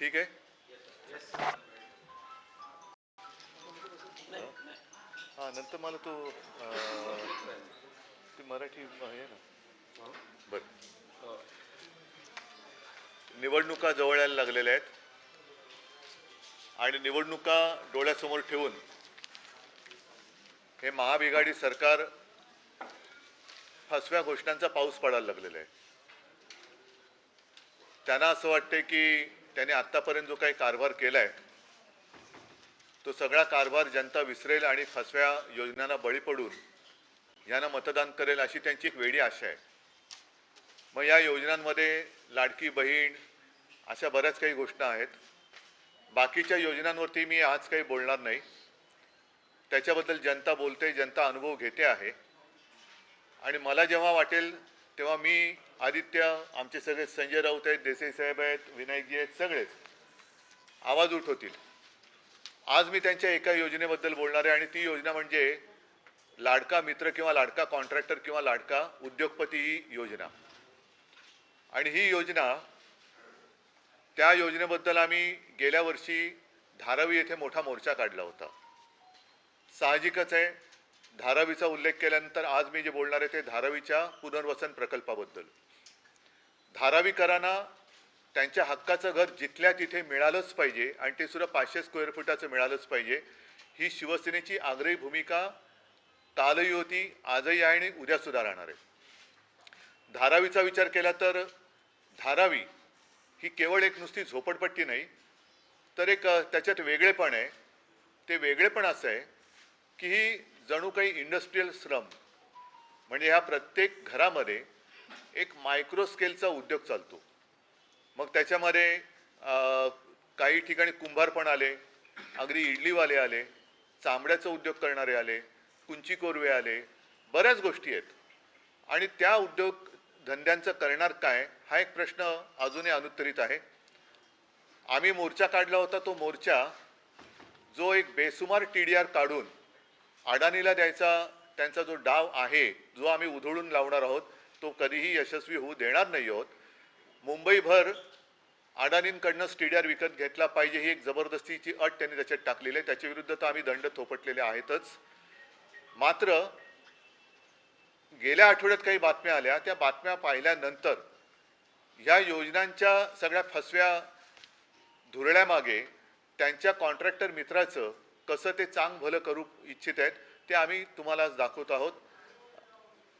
ठीक आहे. हां नंतर मला तो ती मराठी आहे ना. बरं. निवडणुका जवळ यायला लागलेल्या आहेत आणि निवडणुका डोळ्यासमोर ठेवून हे महाबिघाडी सरकार फसव्या घोषणांचा पाऊस पडायला लागलेला आहे. त्यांना असं वाटते की त्यांनी आत्तापर्यंत जो काही कारभार केलाय तो सगळा कारभार जनता विसरेल आणि फसव्या योजनांना बळी पडून यांना मतदान करेल अशी त्यांची एक वेडी आशा आहे. मग या योजनांमध्ये लाडकी बहीण अशा बऱ्याच काही गोष्टी आहेत. बाकीच्या योजनांवरती मी आज काही बोलणार नाही. त्याच्याबद्दल जनता बोलते, जनता अनुभव घेते आहे. आणि मला जेव्हा वाटेल तेव्हा मी, आदित्य, आमचे सगळे संजय राऊत आहेत, देसाई साहेब आहेत, विनायकजी आहेत, सगळेच आवाज उठवतील. आज मी त्यांच्या एका योजनेबद्दल बोलणार आहे आणि ती योजना म्हणजे लाडका मित्र किंवा लाडका कॉन्ट्रॅक्टर किंवा लाडका उद्योगपती ही योजना. आणि ही योजना, त्या योजनेबद्दल आम्ही गेल्या वर्षी धारावी येथे मोठा मोर्चा काढला होता. साहजिकच आहे, धारावीचा उल्लेख केल्यानंतर आज मी जे बोलणार आहे ते धारावीच्या पुनर्वसन प्रकल्पाबद्दल. धारावीकरांना त्यांच्या हक्काचं घर जिथल्या तिथे मिळालंच पाहिजे आणि ते सुद्धा 500 स्क्वेअर फुटाचं मिळालंच पाहिजे. ही शिवसेनेची आग्रही भूमिका कालही होती, आजही आहे आणि उद्या सुद्धा राहणार आहे. धारावीचा विचार केला तर धारावी ही केवळ एक नुसती झोपडपट्टी नाही, तर एक त्याच्यात वेगळेपण आहे. ते वेगळेपण असं आहे की ही जणू काही इंडस्ट्रियल श्रम, म्हणजे ह्या प्रत्येक घरामध्ये एक मायक्रो स्केलचा उद्योग चालतो. मग त्याच्यामध्ये काही ठिकाणी कुंभार पण आले, अगदी इडलीवाले आले, चांबड्याचा उद्योग करणारे आले, कुंची कोरवे आले, बऱ्याच गोष्टी आहेत. आणि त्या उद्योग धंद्यांचं करणार काय हा एक प्रश्न अजूनही अनुत्तरित आहे. आम्ही मोर्चा काढला होता. तो मोर्चा जो एक बेसुमार TDR काढून अडाणीला द्यायचा त्यांचा जो डाव आहे, जो आम्ही उधळून लावणार आहोत, तो कधीही यशस्वी होऊ देणार नाही आहोत. मुंबईभर अडाणींकडनं TDR विकत घेतला पाहिजे ही एक जबरदस्तीची अट त्यांनी त्याच्यात टाकलेली आहे. त्याच्या विरुद्ध तर आम्ही दंड थोपटलेले आहेतच. मात्र गेल्या आठवड्यात काही बातम्या आल्या, त्या बातम्या पाहिल्यानंतर ह्या योजनांच्या सगळ्या फसव्या धुरळ्यामागे त्यांच्या कॉन्ट्रॅक्टर मित्राचं कसं ते चांग भलं करू इच्छित आहेत ते आम्ही तुम्हाला दाखवत आहोत.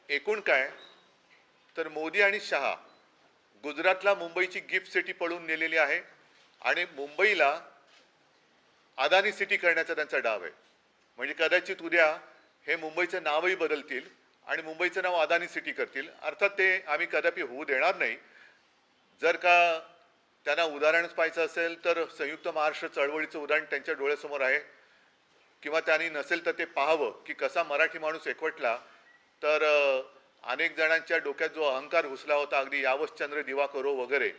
एकूण काय तर मोदी आणि शहा गुजरातला मुंबईची गिफ्ट सिटी पळून नेलेली आहे आणि मुंबईला अदानी सिटी करण्याचा त्यांचा डाव आहे. म्हणजे कदाचित उद्या हे मुंबईचं नावही बदलतील आणि मुंबईचं नाव अदानी सिटी करतील. अर्थात ते आम्ही कदापि होऊ देणार नाही. जर का त्यांना उदाहरणच पाहायचं असेल तर संयुक्त महाराष्ट्र चळवळीचं उदाहरण त्यांच्या डोळ्यासमोर आहे, किंवा त्यांनी नसेल तर ते पाहावं की कसा मराठी माणूस एकवटला तर अनेक जणांच्या डोक्यात जो अहंकार घुसला होता, अगदी यावश्चंद्र दिवाकरो वगैरे,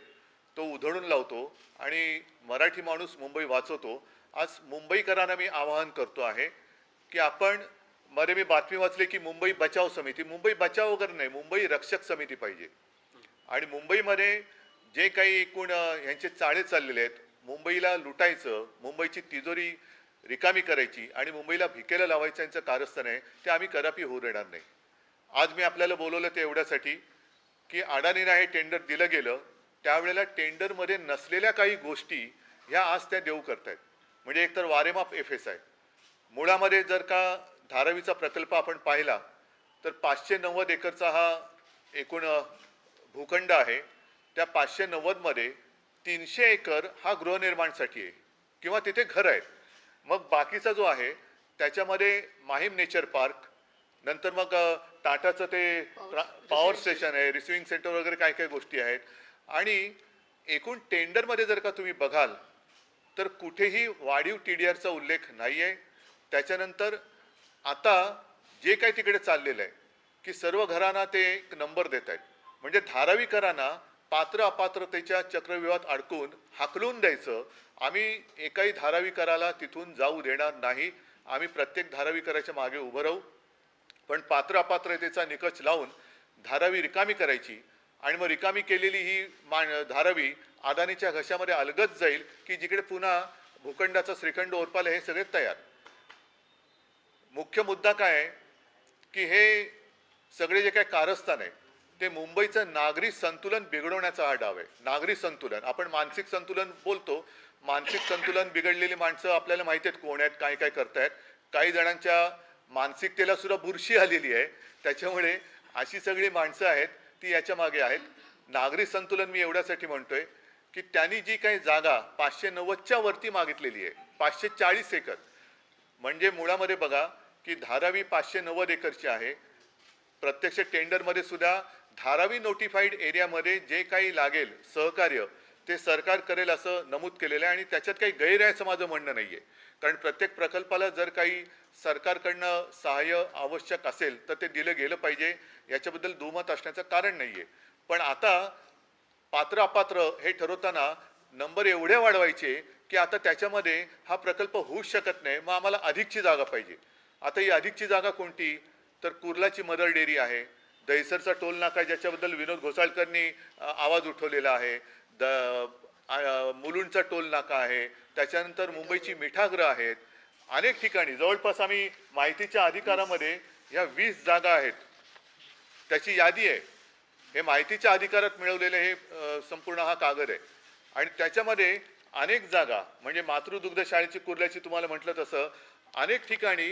तो उधळून लावतो आणि मराठी माणूस मुंबई वाचवतो. आज मुंबईकरांना मी आवाहन करतो आहे की आपण, मध्ये मी बातमी वाचली की मुंबई बचाव समिती, मुंबई बचाव वगैरे नाही, मुंबई रक्षक समिती पाहिजे. आणि मुंबईमध्ये जे काही एकूण ह्यांचे चाळे चाललेले आहेत, मुंबईला लुटायचं, मुंबईची तिजोरी रिकामी करायची आणि मुंबईला भिकेला लावायचं यांचं कारस्थान आहे, ते आम्ही कदापि होऊ देणार नाही. आज मी आपल्याला बोलवलं ते एवढ्यासाठी की अडाणीला हे टेंडर दिलं गेलं, त्यावेळेला टेंडरमध्ये नसलेल्या काही गोष्टी ह्या आज त्या देऊ करतायत. म्हणजे एकतर वारेमाप FSI, मुळामध्ये जर का धारावीचा प्रकल्प आपण पाहिला तर 590 एकरचा हा एकूण भूखंड आहे. त्या 590 मध्ये 300 एकर हा गृहनिर्माणसाठी आहे किंवा तिथे घर आहेत. मग बाकीचा जो आहे त्याच्यामध्ये माहीम नेचर पार्क, नंतर मग टाटाचं ते पॉवर स्टेशन आहे, रिसिव्हिंग सेंटर वगैरे काय काय गोष्टी आहेत. आणि एकूण टेंडरमध्ये जर का तुम्ही बघाल तर कुठेही वाढीव TDRचा उल्लेख नाही आहे. त्याच्यानंतर आता जे काही तिकडे चाललेलं आहे की सर्व घरांना ते एक नंबर देत आहेत. म्हणजे धारावीकरांना पात्र अपात्रतेच्या चक्रव्यूहात अडकून हाकलून द्यायचं. आम्ही एकाही धारावीकराला तिथून जाऊ देणार नाही. आम्ही प्रत्येक धारावीकराच्या मागे उभं राहू, पण पात्र अपात्रतेचा निकष लावून धारावी रिकामी करायची आणि मग रिकामी केलेली ही धारावी अदानीच्या घशामध्ये अलगद जाईल की जिकडे पुन्हा भूखंडाचा श्रीखंड ओरपाले हे सगळे तयार. मुख्य मुद्दा काय आहे की हे सगळे जे काही कारस्थान आहे ते मुंबईचं नागरी संतुलन बिघडवण्याचा हा डाव आहे. नागरी संतुलन, आपण मानसिक संतुलन बोलतो, मानसिक संतुलन बिघडलेली माणसं आपल्याला माहिती आहेत कोण आहेत, काय काय करतायत. काही जणांच्या मानसिकतेला सुद्धा बुरशी आलेली आहे, त्याच्यामुळे अशी सगळी माणसं आहेत ती याच्या मागे आहेत. नागरी संतुलन मी एवढ्यासाठी म्हणतोय की त्यांनी जी काही जागा 590च्या वरती मागितलेली आहे, 540 एकर, म्हणजे मुळामध्ये बघा की धारावी 590 एकरची आहे. प्रत्यक्ष टेंडरमध्ये सुद्धा धारावी नोटिफाईड एरियामध्ये जे काही लागेल सहकार्य ते सरकार करेल असं नमूद केलेलं आहे आणि त्याच्यात काही गैर आहे असं माझं म्हणणं नाहीये. कारण प्रत्येक प्रकल्पाला जर काही सरकारकडनं सहाय्य आवश्यक असेल तर ते दिलं गेलं पाहिजे, याच्याबद्दल दुमत असण्याचं कारण नाहीये. पण आता पात्र अपात्र हे ठरवताना नंबर एवढे वाढवायचे की आता त्याच्यामध्ये हा प्रकल्प होऊच शकत नाही, मग आम्हाला अधिकची जागा पाहिजे. आता ही अधिकची जागा कोणती, तर कुर्लाची मदर डेअरी आहे, दहिसरचा टोल नाका ज्याच्याबद्दल विनोद घोसाळकरनी आवाज उठवलेला आहे, मुलुंडचा टोल नाका आहे, त्याच्यानंतर मुंबईची मिठागृह आहेत. अनेक ठिकाणी जवळपास आम्ही माहितीच्या अधिकारामध्ये ह्या 20 जागा आहेत त्याची यादी आहे. हे माहितीच्या अधिकारात मिळवलेले हे संपूर्ण हा कागद आहे आणि त्याच्यामध्ये अनेक जागा म्हणजे मातृदुग्ध शाळेची कुर्ल्याची तुम्हाला म्हटलं तसं अनेक ठिकाणी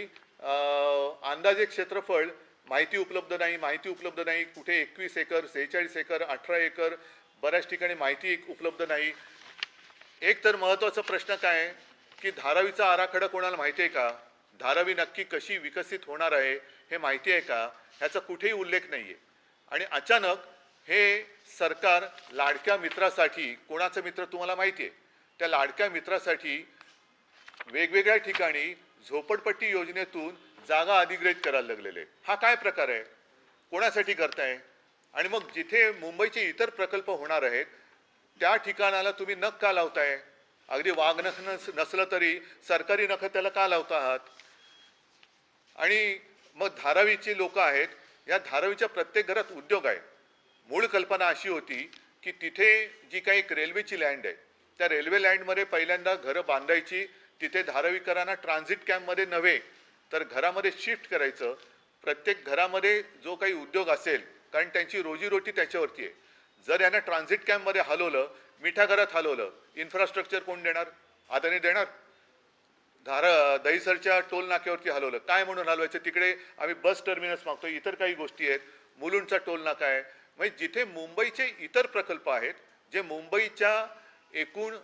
अंदाजे क्षेत्रफळ माहिती उपलब्ध नाही, कुठे 21 एकर, 46 एकर, 18 एकर, बऱ्याच ठिकाणी माहिती उपलब्ध नाही. एक तर महत्त्वाचा प्रश्न काय आहे की धारावीचा आराखडा कोणाला माहिती आहे का, धारावी नक्की कशी विकसित होणार आहे हे माहिती आहे का, ह्याचा कुठेही उल्लेख नाहीये. आणि अचानक हे सरकार लाडक्या मित्रासाठी, कोणाचं मित्र तुम्हाला माहिती आहे, त्या लाडक्या मित्रासाठी वेगवेगळ्या ठिकाणी झोपडपट्टी योजनेतून जागा अधिग्रहित करायला लागलेले. हा काय प्रकार आहे, कोणासाठी करताय? आणि मग जिथे मुंबईचे इतर प्रकल्प होणार आहेत त्या ठिकाणाला तुम्ही नख का लावताय? अगदी वाघ नख नसलं तरी सरकारी नख त्याला का लावता आहात? आणि मग धारावीची लोक आहेत, या धारावीच्या प्रत्येक घरात उद्योग आहे. मूळ कल्पना अशी होती की तिथे जी काही एक रेल्वेची लँड आहे त्या रेल्वे लँडमध्ये पहिल्यांदा घरं बांधायची, तिथे धारावीकरांना ट्रान्झिट कॅम्पमध्ये नव्हे तर घरामध्ये शिफ्ट करायचं. प्रत्येक घरामध्ये जो काही उद्योग असेल, कारण त्यांची रोजीरोटी त्याच्यावरती आहे, जर यांना ट्रान्झिट कॅम्पमध्ये हलवलं, मिठागरात हलवलं, इन्फ्रास्ट्रक्चर कोण देणार? अदानी देणार? दहिसरच्या टोल नाक्यावरती हलवलं, काय म्हणून हलवायचं? तिकडे आम्ही बस टर्मिनस मागतो, इतर काही गोष्टी आहेत, मुलुंडचा टोल नाका आहे. म्हणजे जिथे मुंबईचे इतर प्रकल्प आहेत जे मुंबईच्या एकूण